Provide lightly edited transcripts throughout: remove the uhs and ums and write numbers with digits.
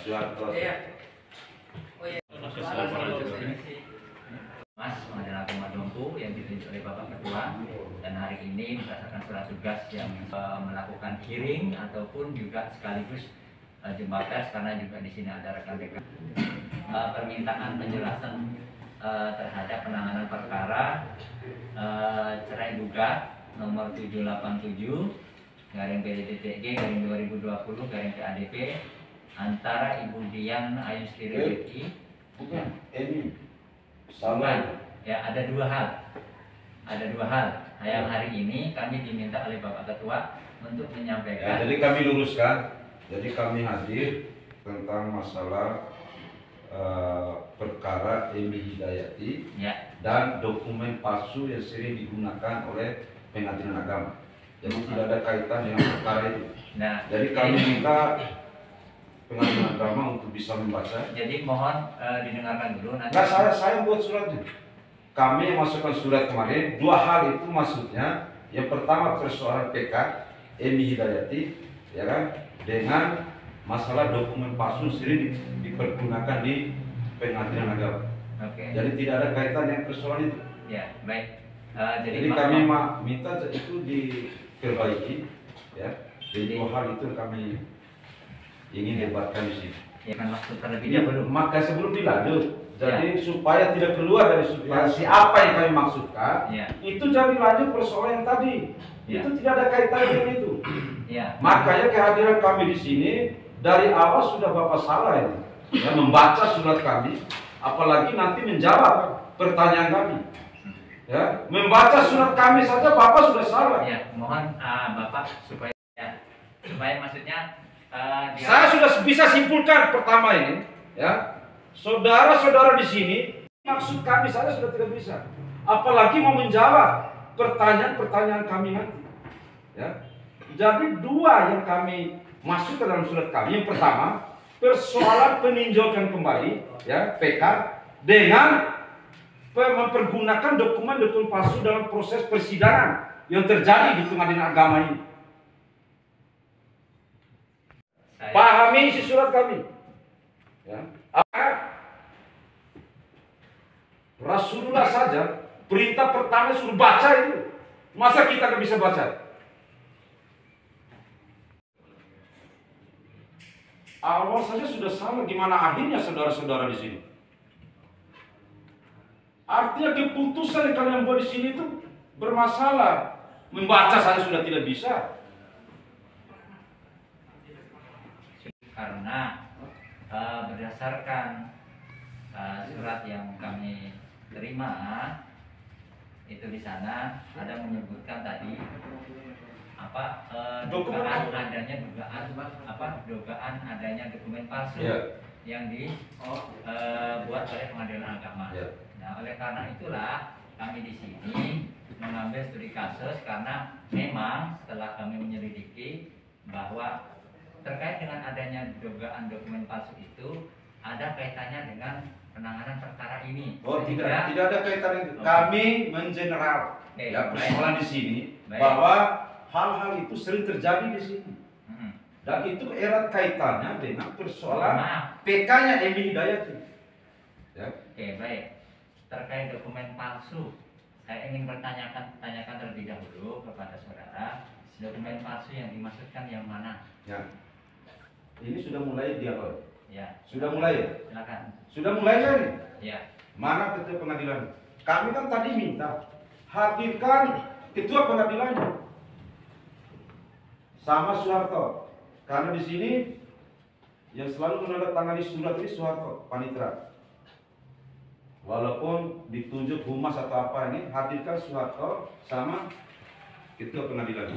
Suharto. Iya. Oh iya. Mas Pengadilan Agama Dompu yang ditunjuk oleh Bapak Ketua, dan hari ini berdasarkan surat tugas yang melakukan hearing ataupun juga sekaligus jumpa pers, karena juga di sini ada rekan BK. Permintaan penjelasan terhadap penanganan perkara cerai gugat nomor 787/PDTG/2020/PADP antara Ibu Dian Ayustri Betty. Bukan, ini Sama. Ya, ada dua hal. Yang hari ini kami diminta oleh Bapak Ketua untuk menyampaikan. Ya, jadi kami luruskan. Jadi kami hadir tentang masalah perkara Emi Hidayati dan dokumen palsu yang sering digunakan oleh Pengadilan Agama. Jadi tidak ada kaitan dengan perkara itu. Nah, jadi kami minta Pengadilan Agama untuk bisa membaca. Jadi mohon didengarkan dulu nanti. Nah, saya buat suratnya. Kami masukkan surat kemarin. Dua hal itu maksudnya. Yang pertama persoalan PK Emi Hidayati, ya kan, dengan masalah dokumen palsu sering dipergunakan di Pengadilan Agama. Oke. Jadi tidak ada kaitan dengan persoalan itu. Ya, baik. Jadi kami minta itu diperbaiki, ya. Jadi dua hal itu kami ingin debatkan di sini. Ya, kan maksud terlebih dahulu. Maka sebelum dilanjut, jadi supaya tidak keluar dari substansi apa yang kami maksudkan, itu jangan dilanjut persoalan yang tadi. Itu tidak ada kaitan dengan itu. Makanya kehadiran kami di sini dari awal sudah Bapak salah ini, ya, membaca surat kami, apalagi nanti menjawab pertanyaan kami. Ya, membaca surat kami saja Bapak sudah salah. Ya, mohon Bapak supaya maksudnya saya sudah bisa simpulkan pertama ini, ya. Saudara-saudara di sini, maksud kami saya sudah tidak bisa. Apalagi mau menjawab pertanyaan-pertanyaan kami nanti. Ya. Jadi dua yang kami masuk ke dalam surat kami. Yang pertama, persoalan peninjauan kembali, ya, PK dengan mempergunakan dokumen-dokumen palsu dalam proses persidangan yang terjadi di Pengadilan Agama ini. Pahami isi surat kami. Ya. Rasulullah saja perintah pertama suruh baca itu. Masa kita nggak bisa baca? Awal saja sudah sama, gimana akhirnya saudara-saudara di sini? Artinya keputusan yang kalian buat di sini itu bermasalah. Membaca saja sudah tidak bisa. Karena berdasarkan surat yang kami terima, itu di sana ada menyebutkan tadi dugaan adanya dokumen palsu yang dibuat oleh Pengadilan Agama. Nah, oleh karena itulah kami di sini mengambil studi kasus, karena memang setelah kami menyelidiki bahwa terkait dengan adanya dugaan dokumen palsu itu ada kaitannya dengan penanganan perkara ini. Oh, tidak ada kaitan itu. Kami mengeneral, ya, persoalan di sini bahwa hal-hal itu sering terjadi di sini. Dan itu erat kaitannya dengan persoalan PK-nya Emi Hidayati. Ya. Oke, baik. Terkait dokumen palsu, saya ingin tanyakan terlebih dahulu kepada saudara, dokumen palsu yang dimaksudkan yang mana? Ya. Ini sudah mulai dialog. Ya. Sudah mulai ya? Silakan. Sudah mulai kan? Ya. Mana ketua pengadilan? Kami kan tadi minta hadirkan ketua pengadilannya sama Suharto. Karena di sini yang selalu menandatangani surat ini Suharto, panitera. Walaupun ditunjuk humas atau apa ini, hadirkan Suharto sama ketua pengadilan.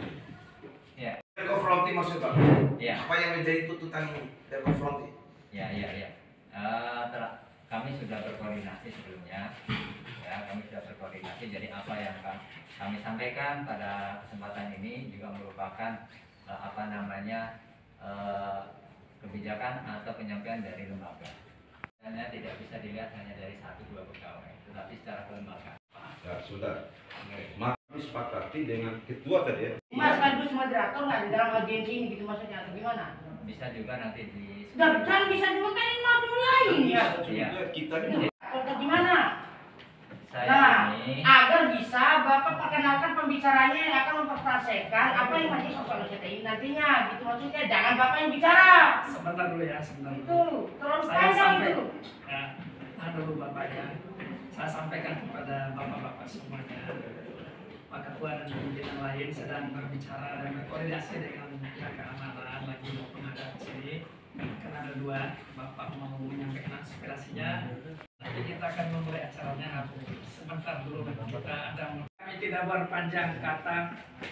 Ya. Konfronti maksudnya? Ya. Apa yang menjadi tuntutan ini? Konfronti? Ya. Kami sudah berkoordinasi sebelumnya. Ya, kami sudah berkoordinasi. Jadi apa yang kami sampaikan pada kesempatan ini juga merupakan kebijakan atau penyampaian dari lembaga. Hanya tidak bisa dilihat hanya dari 1-2 pegawai, tetapi secara kelembagaan. Ya sudah. Maka kami sepakati dengan ketua tadi ya. Mas Kandus moderator nggak di dalam agensi ini gitu maksudnya atau gimana? bisa juga nanti di Dan bisa juga kan ini mau mulai ya. Iya. Kita ini Atau gimana? Saya Nah, ini agar bisa Bapak perkenalkan pembicaranya yang akan mempertasekan apa yang menjadi persoalan kita ini nantinya, gitu maksudnya. Jangan Bapak yang bicara. Sebentar dulu ya, sebentar Itu dulu. terlalu Saya panjang sampai, itu. ya, tahan dulu Bapak ya. Saya sampaikan kepada Bapak-Bapak semuanya. Pak Ketua dan pimpinan lain sedang berbicara dan berkoordinasi dengan pihak keamanan lagi menghadap sini. Karena ada dua, Bapak mau menyampaikan aspirasinya. Nanti kita akan memulai acaranya. Sebentar dulu, kami tidak berpanjang kata.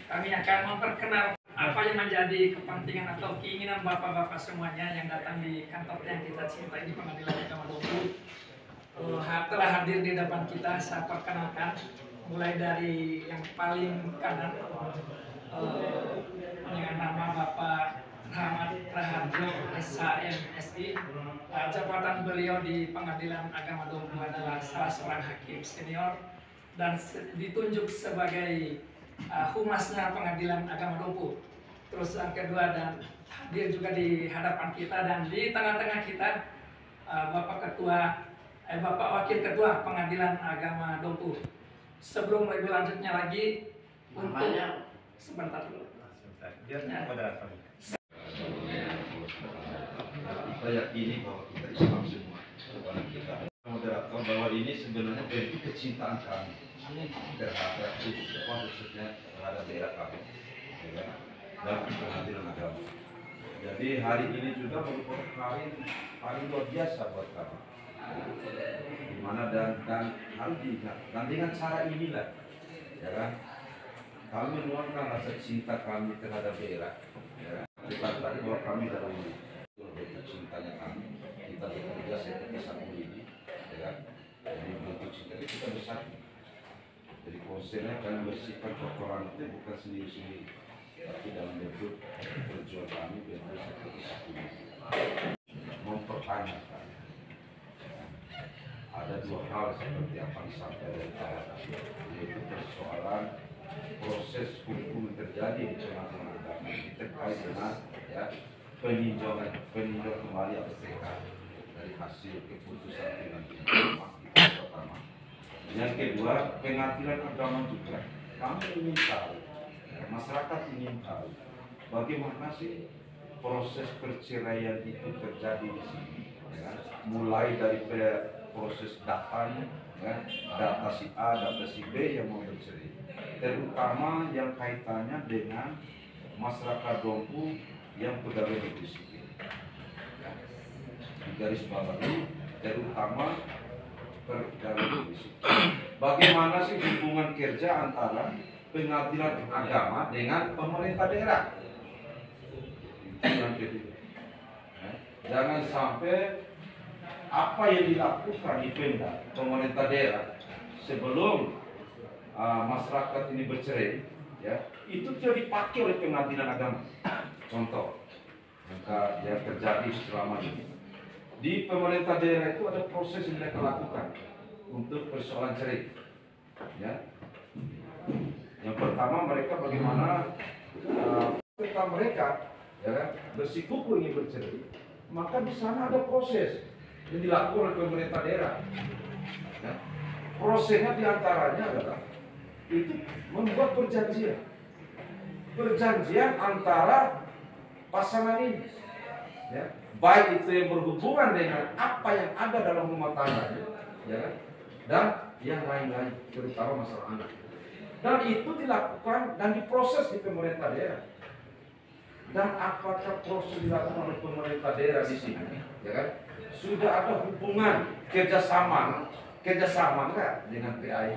Kami akan memperkenalkan apa yang menjadi kepentingan atau keinginan bapak-bapak semuanya yang datang di kantor yang kita cintai di Pengadilan Agama Dopu. Telah hadir di depan kita, saya perkenalkan mulai dari yang paling kanan dengan nama Bapak Rahmat Raharjo SHMSI. Jabatan beliau di Pengadilan Agama Dopu adalah salah seorang hakim senior dan ditunjuk sebagai humasnya Pengadilan Agama Dopu. Terus yang kedua dan hadir juga di hadapan kita dan di tengah-tengah kita Bapak Wakil Ketua Pengadilan Agama Dopu. Sebelum lebih lanjutnya lagi untuk sebentar dulu. kita yakini bahwa kita Islam semua. Kita moderator bahwa ini sebenarnya bentuk kecintaan kami terhadap khususnya terhadap daerah kami, ya, dan pengadilan agama. Jadi hari ini juga merupakan hari paling luar biasa buat kami. Dimana dan harus diingat dan dengan cara inilah, ya kan, kami menuangkan rasa cinta kami terhadap daerah. Ya, tadi bahwa kami dalam bentuk cintanya kami, kita bekerja seperti satu ini, ya kan. Jadi bentuk cinta kita bersatu. Jadi konsepnya kami bersihkan kotoran itu bukan sendiri-sendiri, tapi dalam bentuk perjuangan kami bentuk seperti satu ini. Mempertanyakan. Ada dua hal seperti apa disampaikan dari Pak, yaitu persoalan proses hukum yang terjadi di pengadilan agama ini terkait dengan ya, peninjauan kembali APK dari hasil keputusan pengadilan pertama. Yang kedua, pengadilan agama juga kami ingin tahu, ya, masyarakat ingin tahu bagaimana sih proses perceraian itu terjadi di sini, ya, mulai dari proses datanya, ya, data si A, data si B yang mau bercerai, terutama yang kaitannya dengan masyarakat Dompu yang pegawai negeri sipil. Ya, di garis bawahi, terutama pegawai negeri sipil. Bagaimana sih hubungan kerja antara pengadilan agama dengan pemerintah daerah? Itu yang kedua. Ya, jangan sampai apa yang dilakukan di Pemda pemerintah daerah sebelum masyarakat ini bercerai, ya, itu tidak dipakai oleh pengadilan agama. Contoh yang terjadi selama ini di pemerintah daerah itu ada proses yang mereka lakukan untuk persoalan cerai. Ya, yang pertama mereka bagaimana ketika mereka, ya kan, bersikukuh ingin bercerai, maka di sana ada proses yang dilakukan oleh pemerintah daerah. Ya. Prosesnya diantaranya adalah itu membuat perjanjian antara pasangan ini, ya, baik itu yang berhubungan dengan apa yang ada dalam rumah tangga, ya, dan yang lain-lain, terutama masalah anak. Dan itu dilakukan dan diproses di pemerintah daerah. Dan apakah proses dilakukan oleh pemerintah daerah di sini, ya kan? Sudah ada hubungan kerjasama enggak dengan PAI?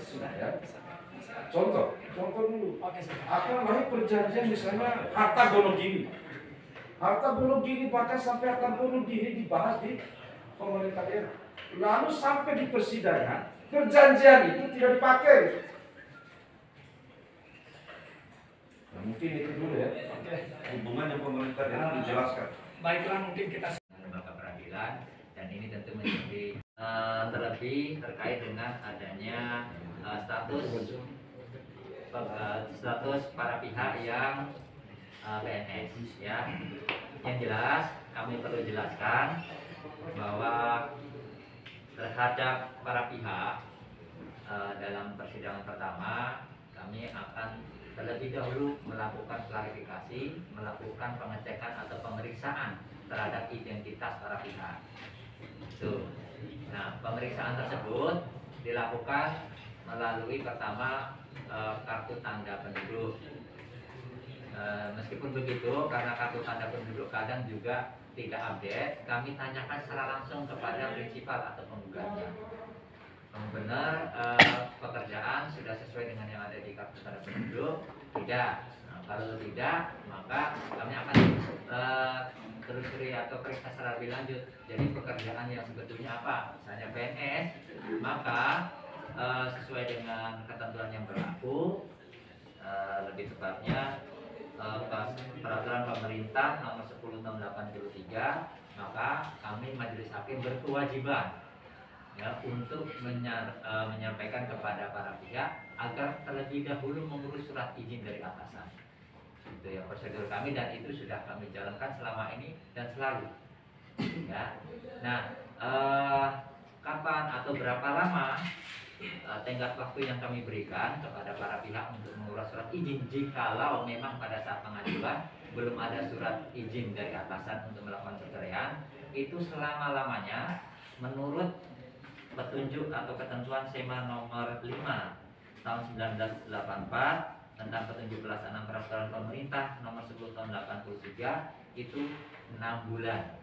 Sudah, ya. Contoh dulu. Akan lahir perjanjian misalnya harta gonogini. Harta gonogini bahkan sampai harta gonogini dibahas di pemerintah daerah. Lalu sampai di persidangan perjanjian itu tidak dipakai. Nah, mungkin itu dulu ya. Hubungan yang pemerintah daerah dijelaskan. Baiklah, mungkin kita lembaga peradilan, dan ini tentu menjadi terlebih terkait dengan adanya status para pihak yang PNS ya. Yang jelas kami perlu jelaskan bahwa terhadap para pihak dalam persidangan pertama kami akan terlebih dahulu melakukan klarifikasi, melakukan pengecekan atau pemeriksaan terhadap identitas para pihak. Nah, pemeriksaan tersebut dilakukan melalui pertama kartu tanda penduduk. Meskipun begitu, karena kartu tanda penduduk kadang juga tidak update, kami tanyakan secara langsung kepada prinsipal atau penggugatnya. Benar pekerjaan sudah sesuai dengan yang ada di kartu tanda penduduk? Tidak. Nah, kalau tidak, maka kami akan telusuri atau periksa secara lebih lanjut. Jadi pekerjaan yang sebetulnya apa? Misalnya PNS, maka sesuai dengan ketentuan yang berlaku, lebih tepatnya peraturan pemerintah nomor 10 tahun 83, maka kami majelis hakim berkewajiban ya untuk menyampaikan kepada para pihak agar terlebih dahulu mengurus surat izin dari atasan. Itu ya prosedur kami dan itu sudah kami jalankan selama ini dan selalu. Ya. Nah, kapan atau berapa lama tenggat waktu yang kami berikan kepada para pihak untuk mengurus surat izin jikalau memang pada saat pengajuan belum ada surat izin dari atasan untuk melakukan perceraian, itu selama-lamanya menurut petunjuk atau ketentuan SEMA nomor 5 tahun 1984 tentang petunjuk pelaksanaan peraturan pemerintah nomor 10 tahun 83 itu 6 bulan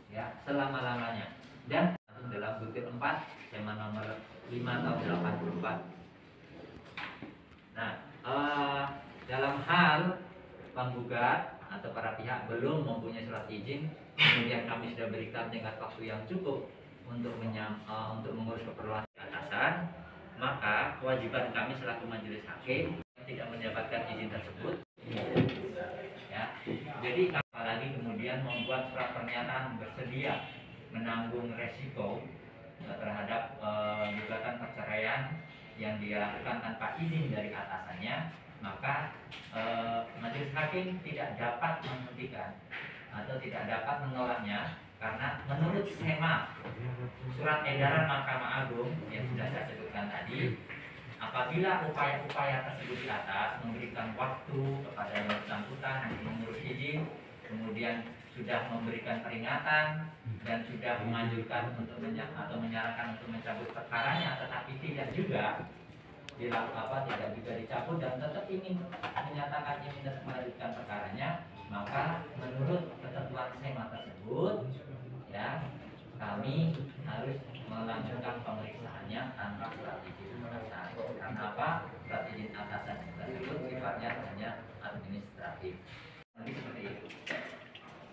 ya selama-lamanya. Dan dalam butir 4 SEMA nomor 5 tahun 84. Nah, dalam hal penggugat atau para pihak belum mempunyai surat izin, kemudian kami sudah berikan tenggat waktu yang cukup untuk mengurus keperluan atasan, maka kewajiban kami selaku majelis hakim tidak mendapatkan izin tersebut. Ya, jadi apalagi kemudian membuat surat pernyataan bersedia menanggung resiko terhadap gugatan perceraian yang dilakukan tanpa izin dari atasannya, maka majelis hakim tidak dapat menghentikan atau tidak dapat menolaknya karena menurut SEMA surat edaran Mahkamah Agung yang sudah saya sebutkan tadi, apabila upaya-upaya tersebut di atas memberikan waktu kepada yang bersangkutan untuk mengurus izin, kemudian sudah memberikan peringatan dan sudah menganjurkan untuk menyarankan untuk mencabut perkaranya, tetapi tidak juga tidak juga dicabut dan tetap ingin menyatakan ingin tetap melanjutkan perkaranya, maka menurut ketentuan SEMA tersebut ya kami harus melanjutkan pemeriksaannya tanpa surat izin atasan. Karena apa? Surat izin atasan tersebut sifatnya hanya administratif. Nanti seperti itu.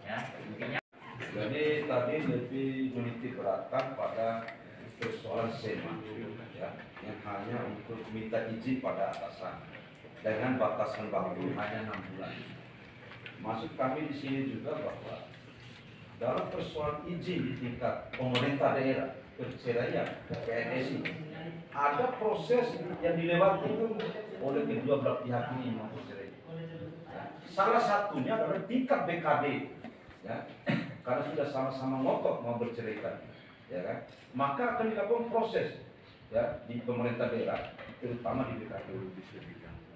Ya, intinya. Jadi tadi lebih menitik beratkan pada persoalan SEMA ya, yang hanya untuk minta izin pada atasan dengan batasan waktu hanya 6 bulan. Maksud kami di sini juga bahwa dalam persoalan izin di tingkat pemerintah daerah perceraian PNS ini ada proses yang dilewati oleh kedua belah pihak ini memperceraikan. Salah satunya adalah tingkat BKD ya, karena sudah sama-sama ngotot mau berceraikan ya kan, maka akan dilakukan proses ya di pemerintah daerah, terutama di BKD,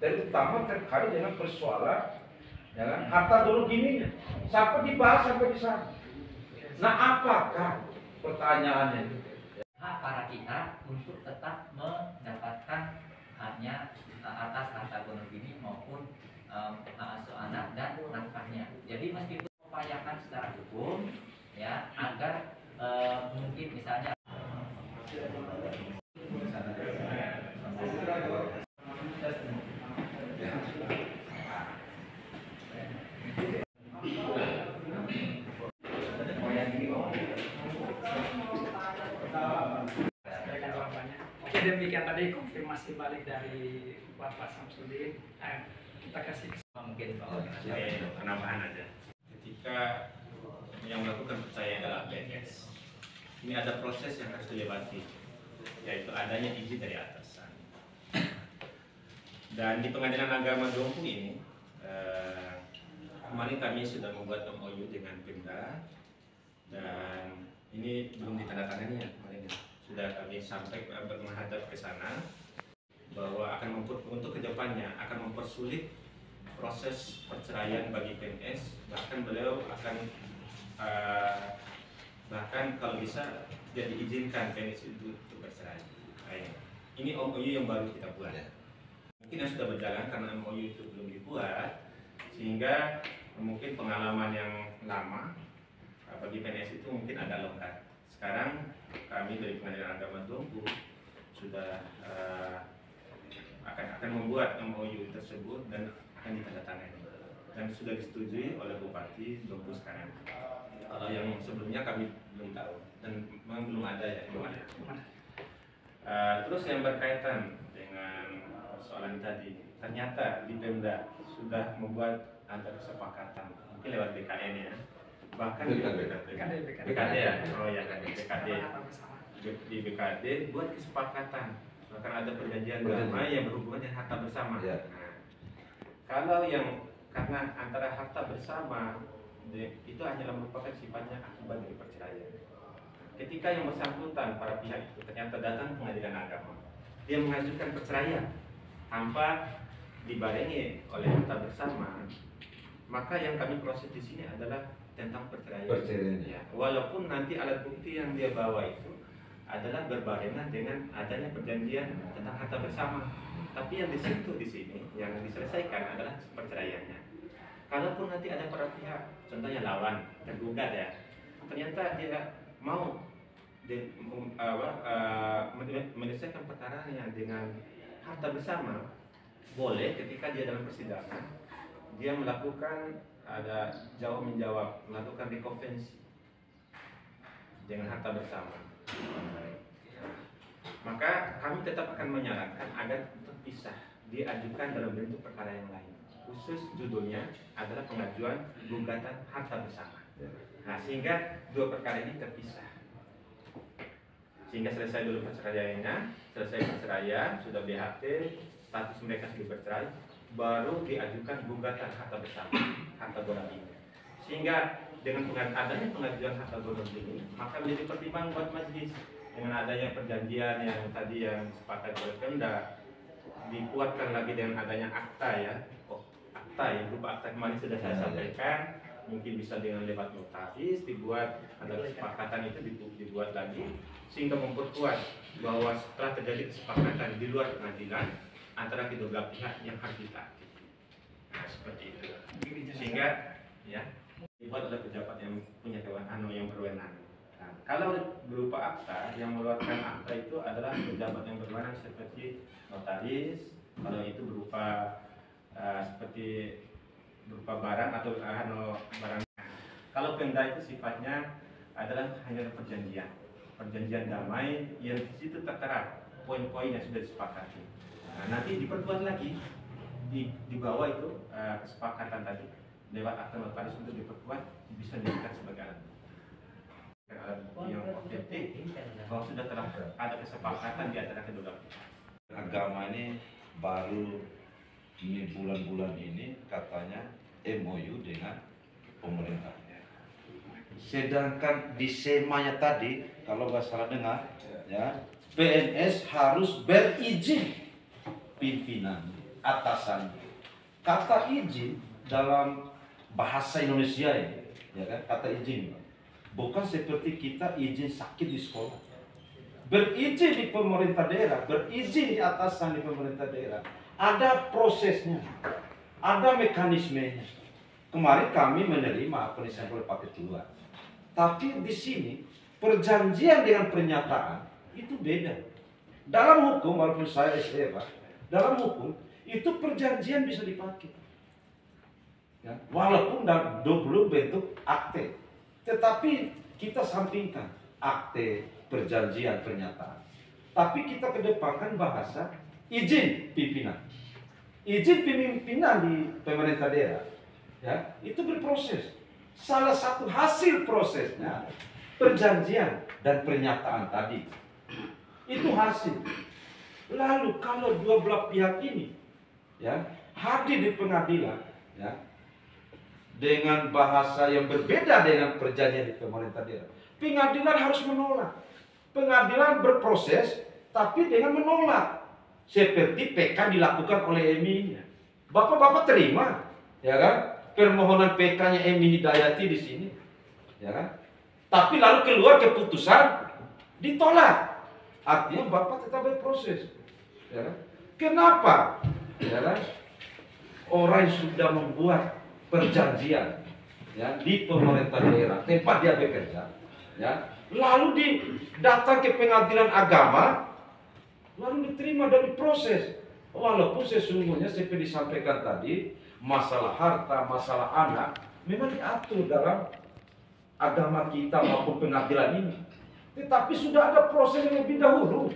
terutama terkait dengan persoalan ya kan, harta dulu gini sampai dibahas sampai di sana. Nah, apakah pertanyaannya hak para pihak untuk tetap mendapatkan haknya atas harta gono gini maupun asuh anak dan nafkahnya. Jadi meskipun upayakan secara hukum ya agar mungkin misalnya Oke, demikian tadi konfirmasi balik dari Bapak Samsudin. Kita kasih mungkin bahwa penambahan aja. Ketika yang melakukan perceraian adalah PNS, ini ada proses yang harus dilewati, yaitu adanya izin dari atasan. Dan di Pengadilan Agama Dompu ini kemarin kami sudah membuat MOU dengan Pemda dan ini belum ditandatangani ya kemarin ya. Sudah kami sampai menghadap ke sana bahwa akan untuk kedepannya akan mempersulit proses perceraian bagi PNS, bahkan beliau akan bahkan kalau bisa tidak diizinkan PNS itu untuk bercerai. Ini MOU yang baru kita buat. Mungkin yang sudah berjalan karena MOU itu belum dibuat, sehingga mungkin pengalaman yang lama bagi PNS itu mungkin agak longgar. Sekarang kami dari Pengadilan Agama Dompu sudah akan membuat MOU tersebut dan akan ditandatangani dan sudah disetujui oleh Bupati Dompu sekarang. Kalau yang sebelumnya kami belum tahu dan memang belum ada ya, belum ada. Terus yang berkaitan dengan persoalan tadi, ternyata di Pemda sudah membuat ada kesepakatan mungkin lewat BKN ya, bahkan di BKD ya, oh ya BKD di BKD buat kesepakatan bahkan ada perjanjian damai yang berhubungan dengan harta bersama. Nah, kalau yang karena antara harta bersama itu hanyalah merupakan sifatnya akibat dari perceraian. Ketika yang bersangkutan para pihak itu ternyata datang ke Pengadilan Agama, dia mengajukan perceraian tanpa dibarengi oleh harta bersama, maka yang kami proses di sini adalah tentang perceraian. Ya, walaupun nanti alat bukti yang dia bawa itu adalah berbarengan dengan adanya perjanjian tentang harta bersama, tapi yang disentuh di sini, yang diselesaikan adalah perceraiannya. Kalaupun nanti ada para pihak, contohnya lawan tergugat ya, ternyata dia mau menyelesaikan perkaranya dengan harta bersama, boleh ketika dia dalam persidangan dia melakukan ada jawab menjawab, melakukan rekonvensi dengan harta bersama. Maka kami tetap akan menyarankan agar terpisah, diajukan dalam bentuk perkara yang lain. Khusus judulnya adalah pengajuan gugatan harta bersama. Nah, sehingga dua perkara ini terpisah. Sehingga selesai dulu perceraiannya, selesai perceraian, sudah BHT, status mereka sudah bercerai, baru diajukan gugatan harta bersama, harta gono ini. Sehingga dengan adanya pengajuan harta gono ini, maka menjadi pertimbangan buat majelis dengan adanya perjanjian yang tadi yang sepakat oleh Pemda, dikuatkan lagi dengan adanya akta ya. Akta yang berupa akta kemarin sudah saya sampaikan, mungkin bisa dengan lewat notaris dibuat, ada kesepakatan itu dibuat lagi sehingga memperkuat bahwa setelah terjadi kesepakatan di luar pengadilan antara kedua belah pihak yang harus ditaati. Nah, seperti itu. Sehingga ya dibuat oleh pejabat yang punya kewenangan yang berwenang. Nah, kalau berupa akta, yang mengeluarkan akta itu adalah pejabat yang berwenang seperti notaris. Kalau itu berupa seperti berupa barang atau barang. Kalau Pemda itu sifatnya adalah hanya perjanjian damai yang di situ tertera poin-poin yang sudah disepakati. Nah, nanti diperkuat lagi di bawah itu kesepakatan tadi lewat akta notaris untuk diperkuat bisa dijadikan sebagai alat bukti yang otentik bahwa sudah telah ada kesepakatan di antara kedua pihak. Agama ini baru ini bulan-bulan ini katanya MOU dengan pemerintah. Sedangkan di semanya tadi kalau nggak salah dengar ya, PNS harus berizin pimpinan atasan. Kata izin dalam bahasa Indonesia ini, ya kan, kata izin bukan seperti kita izin sakit di sekolah. Berizin di pemerintah daerah, berizin di atasan di pemerintah daerah. Ada prosesnya, ada mekanismenya. Kemarin kami menerima apa yang disampaikan oleh Pak Ketua. Tapi di sini perjanjian dengan pernyataan itu beda. Dalam hukum, walaupun saya SMA, dalam hukum itu perjanjian bisa dipakai. Ya, walaupun belum bentuk akte, tetapi kita sampingkan akte, perjanjian, pernyataan. Tapi kita kedepankan bahasa izin pimpinan. Izin pimpinan di pemerintah daerah, ya, itu berproses. Salah satu hasil prosesnya perjanjian dan pernyataan tadi. Itu hasil. Lalu kalau dua belah pihak ini ya hadir di pengadilan, ya, dengan bahasa yang berbeda dengan perjanjian di pemerintah daerah. Pengadilan harus menolak. Pengadilan berproses tapi dengan menolak. Seperti PK dilakukan oleh Emi-nya. Bapak-bapak terima, ya kan? Permohonan PK-nya Emi Hidayati di sini, ya kan? Tapi lalu keluar keputusan ditolak. Artinya Bapak tetap berproses, ya kan? Kenapa? Ya kan? Orang yang sudah membuat perjanjian ya di pemerintah daerah tempat dia bekerja, ya, lalu datang ke pengadilan agama, lalu diterima dan diproses, walaupun sesungguhnya seperti disampaikan tadi, masalah harta, masalah anak memang diatur dalam agama kita maupun pengadilan ini, tetapi sudah ada proses yang lebih dahulu,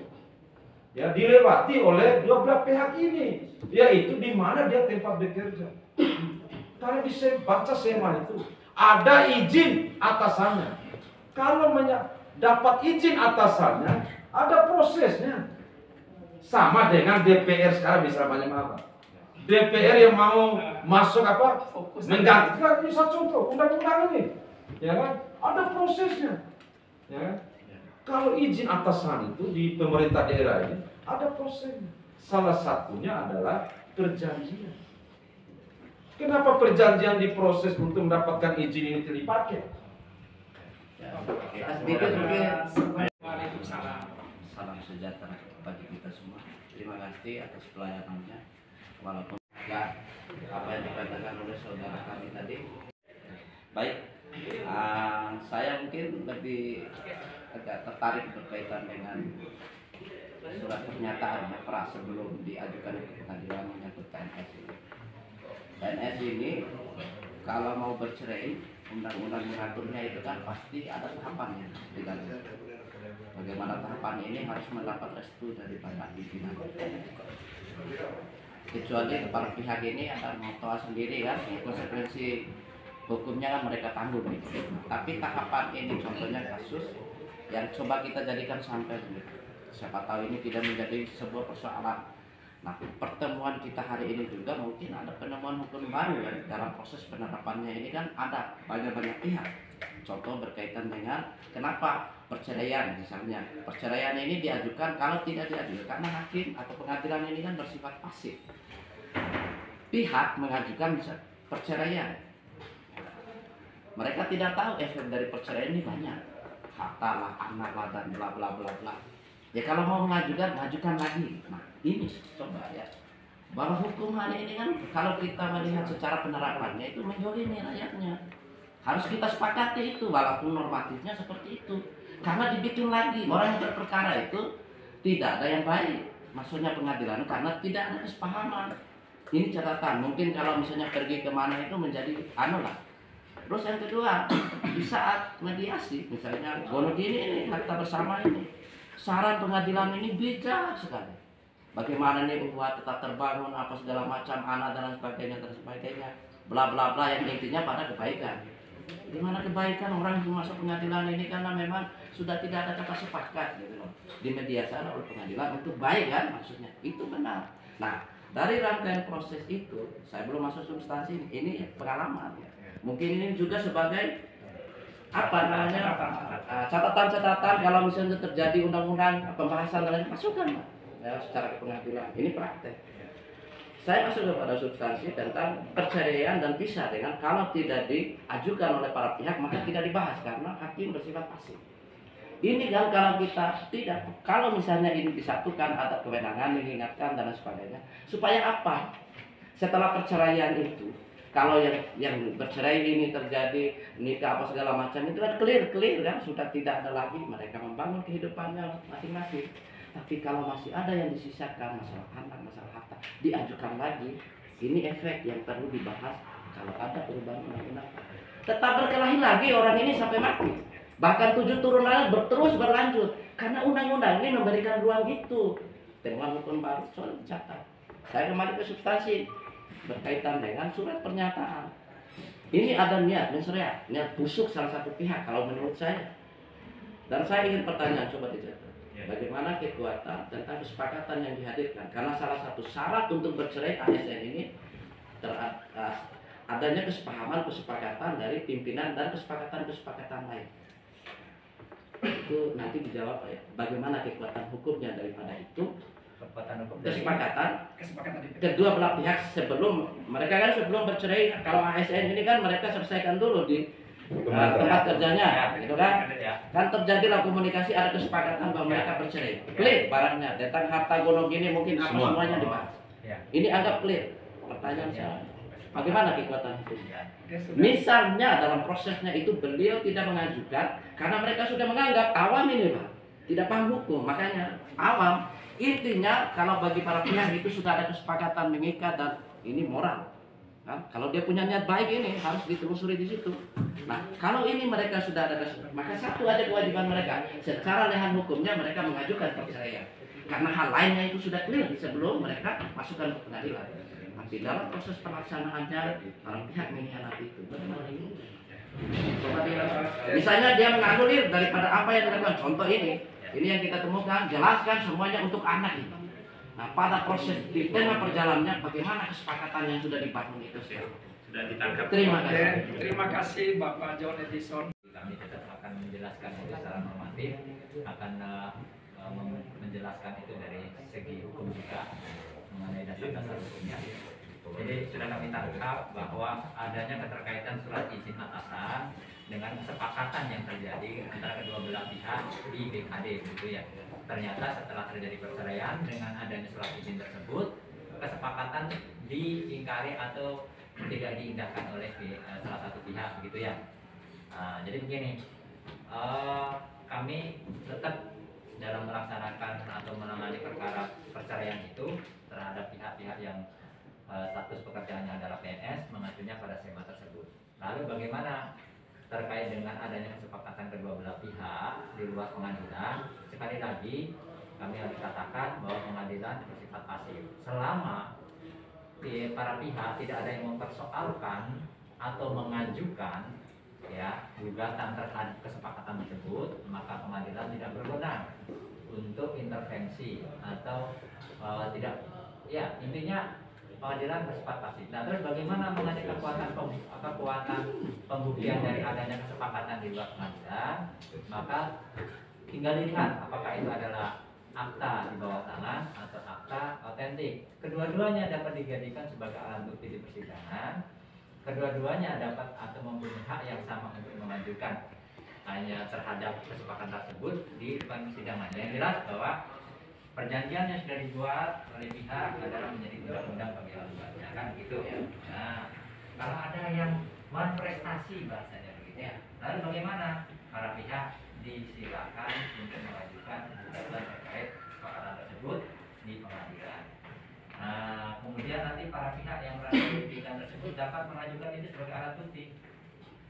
ya, dilewati oleh dua belah pihak ini, yaitu di mana dia tempat bekerja. Kalau baca SEMA itu ada izin atasannya. Kalau dapat izin atasannya, ada prosesnya. Sama dengan DPR sekarang misalnya apa? DPR yang mau masuk apa? Menggantikan, bisa contoh undang-undang ini, ya kan? Ada prosesnya, ya kan? Kalau izin atasan itu di pemerintah daerah ini ada prosesnya. Salah satunya adalah perjanjian. Kenapa perjanjian diproses untuk mendapatkan izin ini tidak dipakai? Salam sejahtera bagi kita semua. Terima kasih atas pelayanannya. Walaupun agak apa yang dikatakan oleh saudara kami tadi. Baik, saya mungkin lebih agak tertarik berkaitan dengan surat pernyataan pra sebelum diajukan ke pengadilan menyangkut PNS ini. PNS ini kalau mau bercerai, undang-undang mengaturnya itu kan pasti ada tahapannya. Bagaimana tahapan ini harus mendapat restu daripada pimpinan. Kecuali para pihak ini akan mau tahu sendiri kan, konsekuensi hukumnya kan mereka tanggung. Tapi tahapan ini contohnya kasus yang coba kita jadikan sampel. Siapa tahu ini tidak menjadi sebuah persoalan. Nah, pertemuan kita hari ini juga mungkin ada penemuan hukum baru kan? Dalam proses penerapannya ini kan ada banyak-banyak pihak. Contoh berkaitan dengan kenapa perceraian misalnya. Perceraian ini diajukan kalau tidak diajukan karena hakim atau pengadilan ini kan bersifat pasif. Pihak mengajukan perceraian. Mereka tidak tahu efek dari perceraian ini banyak. Harta lah, anak lah, dan bla bla bla bla. Ya kalau mau mengajukan, ajukan lagi. Nah, ini coba ya. Bahwa hukum hari ini kan kalau kita melihat secara penerapannya itu menjolimi rakyatnya. Harus kita sepakati itu walaupun normatifnya seperti itu. Karena dibikin lagi orang yang berperkara itu tidak ada yang baik. Maksudnya pengadilan karena tidak ada kesepahaman. Ini catatan. Mungkin kalau misalnya pergi kemana itu menjadi lah. Terus yang kedua, di saat mediasi misalnya bunuh diri ini harta bersama ini. Saran pengadilan ini bijak sekali. Bagaimana nih membuat tetap terbangun apa segala macam anak dan sebagainya, bla bla bla yang intinya pada kebaikan. Di mana kebaikan orang yang masuk pengadilan ini karena memang sudah tidak ada kata sepakat gitu loh. Dimediasi oleh pengadilan untuk baik kan maksudnya. Itu benar. Nah, dari rangkaian proses itu saya belum masuk substansi ini ya, pengalaman. Mungkin ini juga sebagai apa namanya catatan-catatan kalau misalnya terjadi undang-undang pembahasan dan lain masukkan ya, secara pengadilan ini praktek. Saya masuk kepada substansi tentang perceraian dan pisah dengan kalau tidak diajukan oleh para pihak maka tidak dibahas karena hakim bersifat pasif. Ini kan kalau kita tidak, kalau misalnya ini disatukan ada kewenangan mengingatkan dan sebagainya supaya apa? Setelah perceraian itu kalau yang bercerai ini terjadi nikah apa segala macam itu kan clear kan sudah tidak ada lagi mereka membangun kehidupannya masing-masing. Tapi kalau masih ada yang disisakan masalah anak, masalah harta diajukan lagi, ini efek yang perlu dibahas kalau ada perubahan undang-undang. Tetap berkelahi lagi orang ini sampai mati. Bahkan 7 turunan terus berlanjut karena undang-undang ini memberikan ruang gitu. Temuan hukum baru soal catat. Saya kembali ke substansi. Berkaitan dengan surat pernyataan. Ini ada niat menseria, niat busuk salah satu pihak kalau menurut saya. Dan saya ingin pertanyaan coba dicatat. Bagaimana kekuatan tentang kesepakatan yang dihadirkan? Karena salah satu syarat untuk bercerai ASN ini adanya kesepakatan dari pimpinan dan kesepakatan lain. Itu nanti dijawab ya, bagaimana kekuatan hukumnya daripada itu. Kesepakatan kedua belah pihak sebelum mereka kan sebelum bercerai, kalau ASN ini kan mereka selesaikan dulu di tempat kerjanya, gitu kan? Kan terjadilah komunikasi, ada kesepakatan bahwa mereka bercerai, clear barangnya tentang harta gono gini mungkin apa semuanya dibahas. Ini anggap clear. Pertanyaan saya, bagaimana kekuatan hukumnya? Misalnya dalam prosesnya itu beliau tidak mengajukan karena mereka sudah menganggap awam ini Pak tidak paham hukum, makanya awam. Intinya kalau bagi para pihak itu sudah ada kesepakatan mengikat dan ini moral. Kan? Kalau dia punya niat baik ini harus ditelusuri di situ. Nah, kalau ini mereka sudah ada kesepakatan, maka satu ada kewajiban mereka. Secara lehan hukumnya mereka mengajukan perceraian. Karena hal lainnya itu sudah clear sebelum mereka masukkan ke pengadilan. Tapi dalam proses pelaksanaannya para pihak mengkhianati itu. Misalnya dia menganulir daripada apa yang dilakukan. Contoh ini yang kita temukan, jelaskan semuanya untuk anak itu. Nah, pada proses di tengah perjalanannya, bagaimana kesepakatan yang sudah dibangun itu Sudah ditangkap. Terima kasih. Terima kasih Bapak John Edison. Kami tetap akan menjelaskan itu secara normatif, akan menjelaskan itu dari segi hukum juga mengenai dasar-dasar hukumnya. Jadi sudah kami tangkap bahwa adanya keterkaitan surat izin atasan dengan kesepakatan yang terjadi antara kedua belah pihak di BKD gitu ya. Ternyata setelah terjadi perceraian dengan adanya surat izin tersebut, kesepakatan diingkari atau tidak diindahkan oleh salah satu pihak gitu ya. Jadi begini, kami tetap dalam melaksanakan atau menangani perkara perceraian itu terhadap pihak-pihak yang status pekerjaannya adalah PNS mengajunya pada SEMA tersebut. Lalu bagaimana terkait dengan adanya kesepakatan kedua belah pihak di luar pengadilan? Sekali lagi kami harus katakan bahwa pengadilan bersifat pasif selama para pihak tidak ada yang mempersoalkan atau mengajukan ya gugatan terhadap kesepakatan tersebut, maka pengadilan tidak berwenang untuk intervensi atau tidak, ya intinya pengadilan bersifat pasif. Nah, terus bagaimana mengenai kekuatan pembuktian dari adanya kesepakatan di luar pengadilan? Maka tinggal dilihat apakah itu adalah akta di bawah tangan atau akta otentik. Kedua-duanya dapat dijadikan sebagai alat bukti di persidangan. Kedua-duanya dapat atau mempunyai hak yang sama untuk mengajukan hanya terhadap kesepakatan tersebut di depan persidangan. Yang jelas bahwa perjanjian yang sudah dibuat oleh pihak adalah menjadi undang-undang bagi alatnya, kan gitu ya. Nah, kalau ada yang manifestasi bahasanya begitu ya, lalu bagaimana? Para pihak disilakan untuk mengajukan gugatan terkait kesepakatan tersebut di pengadilan. Nah, kemudian nanti para pihak yang berada di bidang tersebut dapat mengajukan itu sebagai alat bukti.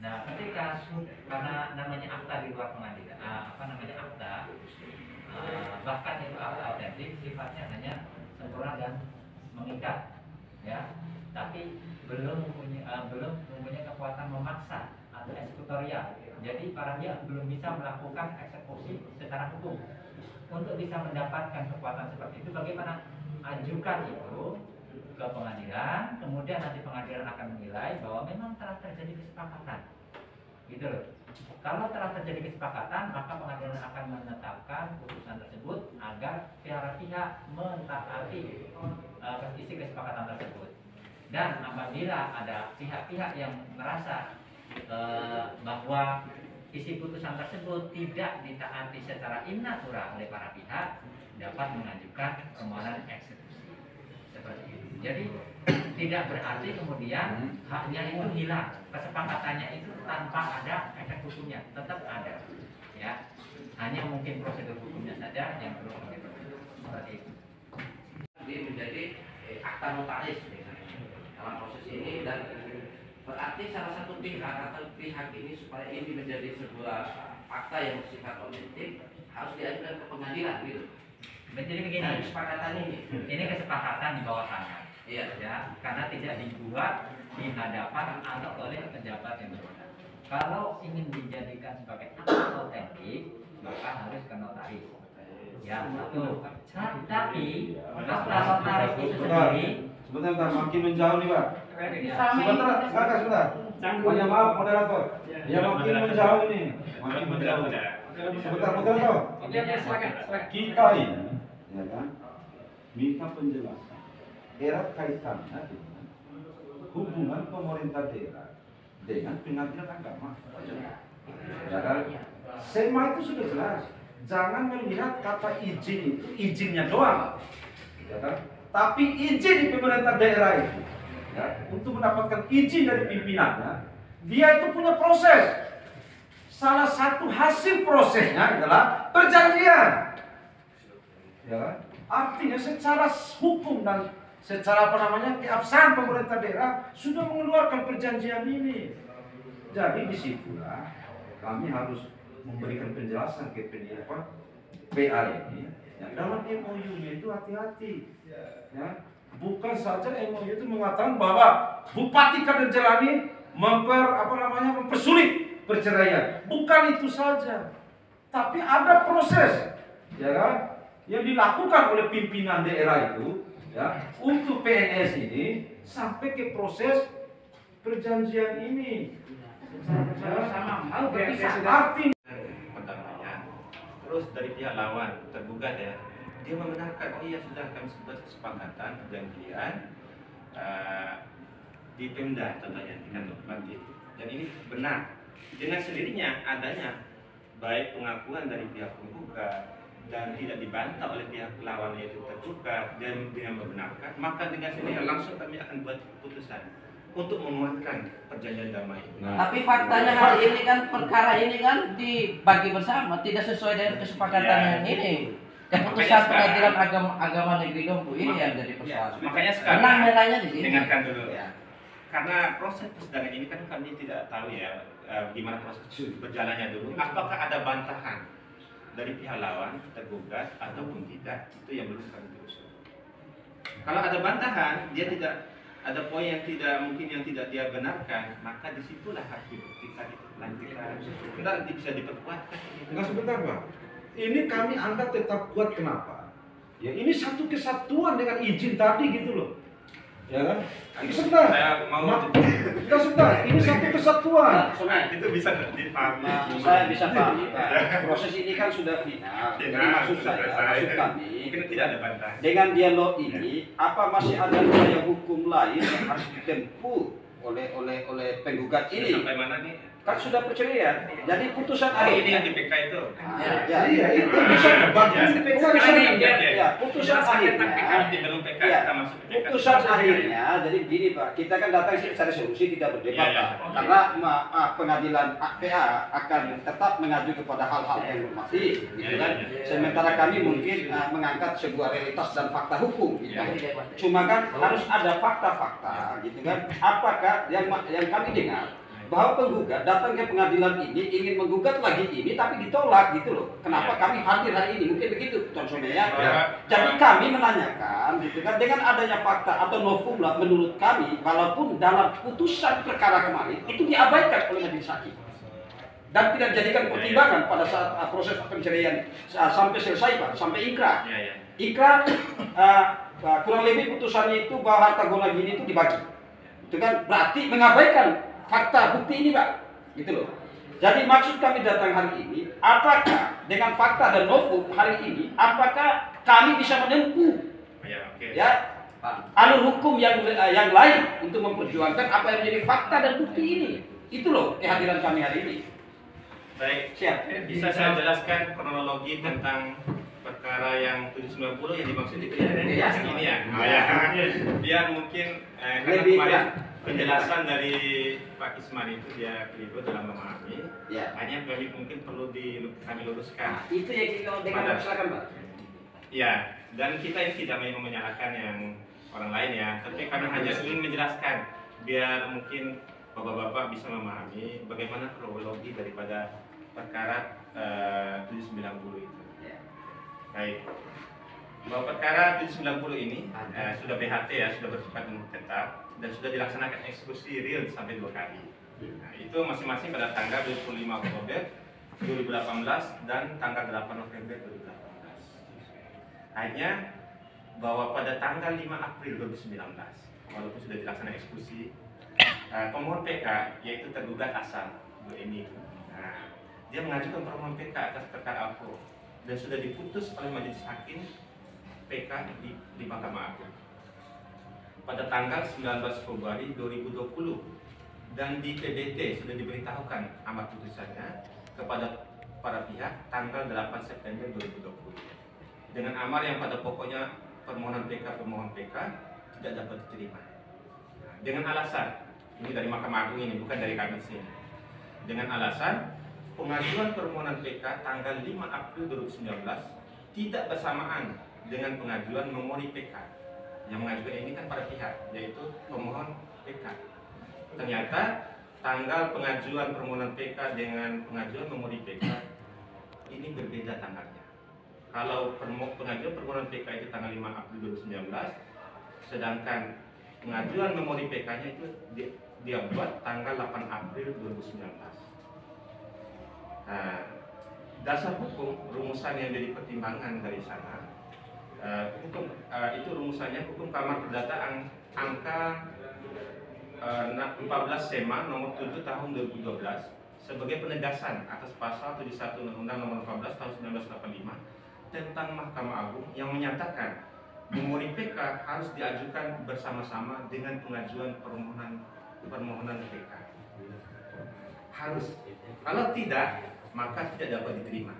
Nah, ketika karena namanya akta di luar pengadilan, akta, bahkan itu akta otentik sifatnya hanya sempurna dan mengikat, ya, tapi belum mempunyai kekuatan memaksa atau eksekutorial. Jadi para pihak belum bisa melakukan eksekusi secara hukum. Untuk bisa mendapatkan kekuatan seperti itu, bagaimana? Ajukan itu ke pengadilan, kemudian nanti pengadilan akan menilai bahwa memang telah terjadi kesepakatan, gitu loh. Kalau telah terjadi kesepakatan, maka pengadilan akan menetapkan putusan tersebut agar pihak mentaati isi kesepakatan tersebut. Dan apabila ada pihak-pihak yang merasa bahwa isi putusan tersebut tidak ditaati secara in natura oleh para pihak, dapat mengajukan permohonan eksekusi seperti itu. Jadi tidak berarti kemudian haknya itu hilang, kesepakatannya itu tanpa ada efek hukumnya, tetap ada, ya. Hanya mungkin prosedur hukumnya saja yang perlu kami perhatikan seperti itu. Ini menjadi akta notaris dalam proses ini, dan berarti salah satu pihak atau pihak ini supaya ini menjadi sebuah fakta yang bersifat otentik harus diajukan ke pengadilan, gitu. Jadi begini, kesepakatan ini kesepakatan di bawah tangan, iya, ya, karena tidak dibuat di hadapan atau oleh pejabat yang berwenang. Kalau ingin dijadikan sebagai akta otentik, maka harus ke notaris. Ya, satu. Tapi akta notaris itu sendiri. Sebentar, makin menjauh nih Pak. Sebentar. Banyak maaf moderator. Yang makin menjauh ini. Makin menjauh. Sebentar, moderator. Silakan. Kita ini, ya kan, minta penjelasan. Erat kaitannya dengan hubungan pemerintah daerah dengan pengadilan agama. Ya kan? SEMA itu sudah jelas. Jangan melihat kata izin itu izinnya doang, ya kan? Tapi izin di pemerintah daerah itu, ya, untuk mendapatkan izin dari pimpinannya, dia itu punya proses. Salah satu hasil prosesnya adalah perjanjian, ya kan? Artinya secara hukum dan secara keabsahan pemerintah daerah sudah mengeluarkan perjanjian ini. Jadi disitulah kami harus memberikan penjelasan ke PA ini. Ya, dalam MOU-nya itu hati-hati, ya. Bukan saja MOU itu mengatakan bahwa Bupati Kader Jelani mempersulit perceraian. Bukan itu saja, tapi ada proses, ya kan, yang dilakukan oleh pimpinan daerah itu, ya, untuk PNS ini sampai ke proses perjanjian ini. Sama mau berpisah. Artinya terus dari pihak lawan tergugat ya, dia membenarkan, oh iya sudah kami buat kesepakatan perjanjian di Pemda contohnya di kantor bupati, dan ini benar dengan sendirinya adanya baik pengakuan dari pihak penggugat dan tidak dibantah oleh pihak lawan yaitu tergugat dan dengan membenarkan, maka dengan sendirinya langsung kami akan buat keputusan untuk menguatkan perjanjian damai. Tapi faktanya hari ini kan perkara ini kan dibagi bersama, tidak sesuai dengan kesepakatan yang ini. Yang putusan pengadilan agama negeri Dompu ini yang jadi persoalan. Makanya sekarang benang merahnya di sini. Dengarkan dulu ya. Karena proses persidangan ini kan kami tidak tahu ya gimana proses berjalannya dulu. Apakah ada bantahan dari pihak lawan tergugat ataupun tidak, itu yang belum kami telusuri. Kalau ada bantahan, dia tidak ada poin yang tidak dia benarkan, maka disitulah harus dibuktikan, dilanjutkan. Nanti bisa diperkuatkan. Enggak, sebentar Pak. Ini kami anggap tetap kuat, kenapa? Ya ini satu kesatuan dengan izin tadi gitu loh. Ya kan? Ini sebentar. Saya mau Enggak, sebentar. Ini satu kesatuan. itu bisa dipahami. Saya bisa pahami, Pak. Proses ini kan sudah final. Jadi maksud kami, mungkin tidak ada bantahan. dengan dialog ini, apa masih ada upaya hukum lain yang harus ditempuh oleh penggugat ini? Sampai mana nih? Kan sudah perceraian. Jadi putusan Hari ini yang akhirnya. di PK itu. Iya, itu bisa putusan akhirnya. Belum PK Ya, kita masuk PK. putusan akhirnya, jadi begini Pak, kita kan datang secara solusi tidak berdebat Iya, Pak, karena pengadilan PA akan tetap mengacu kepada hal-hal yang normatif, gitu kan. Sementara kami mungkin mengangkat sebuah realitas dan fakta hukum, gitu. Cuma kan harus ada fakta-fakta, gitu kan. Apakah yang kami dengar bahwa penggugat datang ke pengadilan ini ingin menggugat lagi ini tapi ditolak gitu loh. Kenapa kami hadir hari ini? Mungkin begitu contohnya ya. Jadi kami menanyakan gitu kan, dengan adanya fakta atau novum lah menurut kami, walaupun dalam putusan perkara kemarin itu diabaikan oleh majelis hakim dan tidak dijadikan pertimbangan pada saat proses penceraian sampai selesai Pak, sampai ikrar. Ikrar kurang lebih putusannya itu bahwa harta gona gini itu dibagi. Itu kan berarti mengabaikan fakta bukti ini Pak, gitu loh. Jadi maksud kami datang hari ini, apakah dengan fakta dan novum hari ini, apakah kami bisa menempuh alur hukum yang lain untuk memperjuangkan apa yang menjadi fakta dan bukti ini? Itu loh kehadiran kami hari ini. Baik, Siap. Bisa saya jelaskan kronologi tentang perkara yang 790 yang dimaksud itu ya? Ini ya? Biar mungkin karena Lebih kemarin penjelasan dari Pak Isman itu dia keliru dalam memahami, hanya mungkin perlu kami luruskan. Itu yang kita dengan silakan Pak. Ya, dan kita ini tidak mau menyalahkan yang orang lain ya, tapi kami hanya ingin menjelaskan biar mungkin bapak-bapak bisa memahami bagaimana kronologi daripada perkara 790 itu. Baik. Bahwa perkara 790 ini sudah BHT ya, sudah bersifat tetap dan sudah dilaksanakan eksekusi real sampai 2 kali. Nah, itu masing-masing pada tanggal 25 Oktober 2018 dan tanggal 8 November 2018. Hanya bahwa pada tanggal 5 April 2019 walaupun sudah dilaksanakan eksekusi. Pemohon PK yaitu tergugat asal Bu Eni. Nah, dia mengajukan permohonan PK atas perkara APO dan sudah diputus oleh majelis hakim PK di Mahkamah Agung pada tanggal 19 Februari 2020 dan di PBT sudah diberitahukan amar putusannya kepada para pihak tanggal 8 September 2020 dengan amar yang pada pokoknya permohonan pemohon PK tidak dapat diterima. Nah, dengan alasan ini dari Mahkamah Agung ini, bukan dari kami sini. Dengan alasan pengajuan permohonan PK tanggal 5 April 2019 tidak bersamaan dengan pengajuan memori PK. Yang mengajukan ini kan para pihak, yaitu pemohon PK. Ternyata tanggal pengajuan permohonan PK dengan pengajuan memori PK ini berbeda tanggalnya. Kalau pengajuan permohonan PK itu tanggal 5 April 2019, sedangkan pengajuan memori PK-nya itu dia buat tanggal 8 April 2019. Nah, dasar hukum rumusan yang jadi pertimbangan dari sana, itu rumusannya hukum Kamar Perdata angka 14 SEMA nomor 7 tahun 2012 sebagai penegasan atas pasal 71 Undang-Undang nomor 14 tahun 1985 tentang Mahkamah Agung yang menyatakan memori PK harus diajukan bersama-sama dengan pengajuan permohonan PK. Harus. Kalau tidak, maka tidak dapat diterima.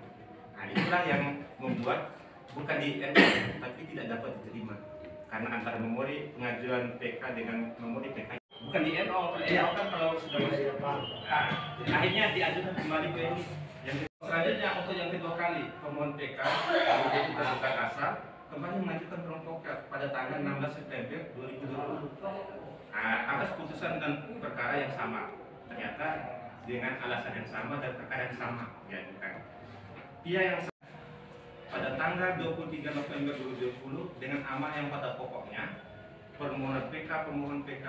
Nah, itulah yang membuat bukan di NO, tapi tidak dapat diterima. Karena antara memori pengajuan PK dengan memori PK bukan di NO, kan kalau sudah masuk akhirnya diajukan kembali ke ini. Yang selanjutnya untuk yang kedua kali pemohon PK menjadi tergugat asal kembali mengajukan permohonan pada tanggal 16 September 2020 atas putusan dan perkara yang sama. Ternyata dengan alasan yang sama dan perkara yang sama diajukan. Pihak yang pada tanggal 23 November 2020 dengan amar yang pada pokoknya permohonan PK pemohon PK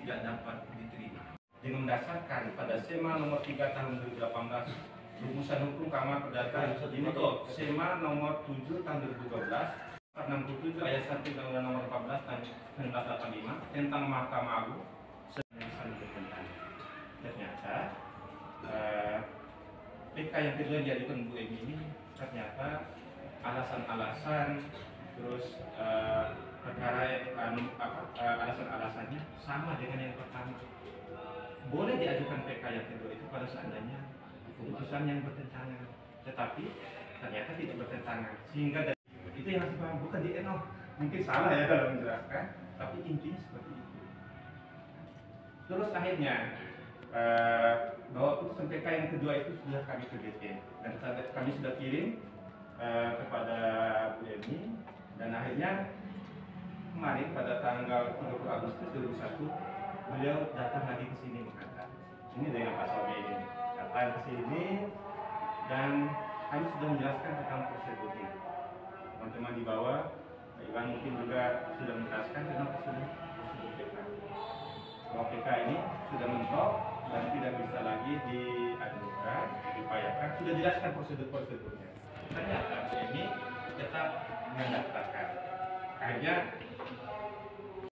tidak dapat diterima dengan mendasarkan pada SEMA nomor 3 tahun 2018 rumusan hukum Kamar Perdata untuk SEMA nomor 7 tahun 2012 67 ayat 1 Undang-Undang nomor 14 tahun 1985 tentang Mahkamah Agung saling bertentangan. Ternyata PK yang kedua yang diajukan Bu Eni ini ternyata alasan-alasan terus perkara alasan-alasannya sama dengan yang pertama. Boleh diajukan PK yang kedua itu pada seandainya keputusan yang bertentangan, tetapi ternyata tidak bertentangan sehingga dari itu yang harus dipaham, bukan di NO. Mungkin salah ya kalau menjelaskan, tapi intinya seperti itu. Terus akhirnya bahwa putusan PK yang kedua itu sudah kami PBT dan kami sudah kirim kepada Bu Eni dan akhirnya kemarin pada tanggal 30 Agustus 2001 beliau datang lagi ke sini menghadap. Ini dengan Pak Sobi ini datang ke sini dan kami sudah menjelaskan tentang prosedurnya. Teman-teman di bawah, Pak Iwan mungkin juga sudah menjelaskan tentang prosedur PK. Bahwa PK ini sudah mentok dan tidak bisa lagi diajukan, diupayakan, sudah jelaskan prosedur-prosedurnya. Ternyata ini tetap mendaftarkan. Akhirnya